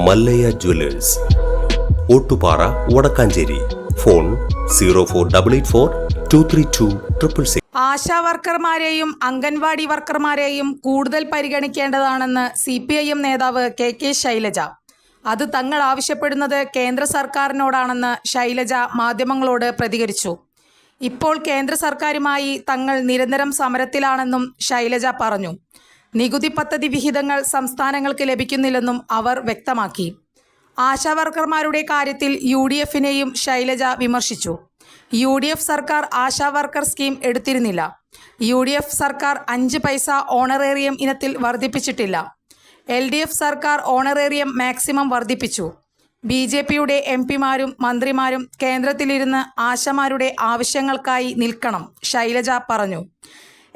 Mallayya Jewellers, Ottupara, Vadakkanchery. Phone 0488423266. ആശാവർക്കർമാരെയും anganwadi വർക്കർമാരെയും കൂടുതൽ പരിഗണിക്കേണ്ടതാണെന്ന് CPIM നേതാവ് KK Shailaja. അത് തങ്ങൾ ആവശ്യപ്പെടുന്നത് കേന്ദ്ര സർക്കാരിനോടാണെന്ന് ശൈലജ മാധ്യമങ്ങളോട് പ്രതികരിച്ചു. ഇപ്പോൾ കേന്ദ്ര സർക്കാരുമായി തങ്ങൾ നിരന്തരം സമരത്തിലാണെന്നും ശൈലജ പറഞ്ഞു. നികുതി പദ്ധതി വിഹിതങ്ങൾ സംസ്ഥാനങ്ങൾക്ക് ലഭിക്കുന്നില്ലെന്നും അവർ വ്യക്തമാക്കി. ആശാവർക്കർമാരുടെ കാര്യത്തിൽ UDFനെയും ശൈലജ വിമർശിച്ചു. UDF സർക്കാർ ആശാവർക്കർ സ്കീം എടുത്തിരുന്നില്ല. UDF സർക്കാർ 5 പൈസ ഓണറേറിയം ഇനത്തിൽ വർദ്ധിപ്പിച്ചിട്ടില്ല. LDF സർക്കാർ ഓണറേറിയം മാക്സിമം വർദ്ധിപ്പിച്ചു. BJPയുടെ MPമാരും മന്ത്രിമാരും കേന്ദ്രത്തിലിരുന്ന് ആശമാരുടെ ആവശ്യങ്ങൾക്കായി നിൽക്കണം, ശൈലജ പറഞ്ഞു.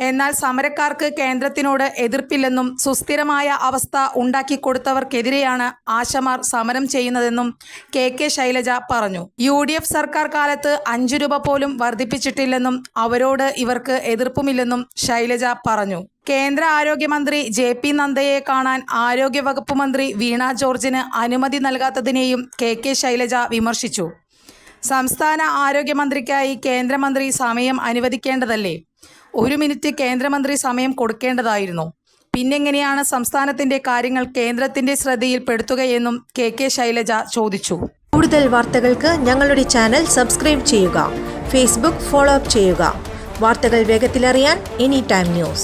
എന്നാൽ സമരക്കാർക്ക് കേന്ദ്രത്തിനോട് എതിർപ്പില്ലെന്നും സുസ്ഥിരമായ അവസ്ഥ ഉണ്ടാക്കിക്കൊടുത്തവർക്കെതിരെയാണ് ആശമാർ സമരം ചെയ്യുന്നതെന്നും KK ശൈലജ പറഞ്ഞു. UDF സർക്കാർ കാലത്ത് 5 രൂപ പോലും വർദ്ധിപ്പിച്ചിട്ടില്ലെന്നും അവരോട് ഇവർക്ക് എതിർപ്പുമില്ലെന്നും ശൈലജ പറഞ്ഞു. കേന്ദ്ര ആരോഗ്യമന്ത്രി JP നദ്ദയെ കാണാൻ ആരോഗ്യവകുപ്പ് മന്ത്രി വീണ ജോർജിന് അനുമതി നൽകാത്തതിനെയും KK ശൈലജ വിമർശിച്ചു. സംസ്ഥാന ആരോഗ്യമന്ത്രിക്കായി കേന്ദ്രമന്ത്രി സമയം അനുവദിക്കേണ്ടതല്ലേ? 1 മിനിറ്റ് കേന്ദ്രമന്ത്രി സമയം കൊടുക്കേണ്ടതായിരുന്നു. പിന്നെങ്ങനെയാണ് സംസ്ഥാനത്തിന്റെ കാര്യങ്ങൾ കേന്ദ്രത്തിന്റെ ശ്രദ്ധയിൽപ്പെടുത്തുകയെന്നും KK ശൈലജ ചോദിച്ചു. കൂടുതൽ വാർത്തകൾക്ക് ഞങ്ങളുടെ ചാനൽ സബ്സ്ക്രൈബ് ചെയ്യുക. ഫേസ്ബുക്ക് ഫോളോ അപ്പ് ചെയ്യുക. വാർത്തകൾ വേഗത്തിലറിയാൻ Anytime News.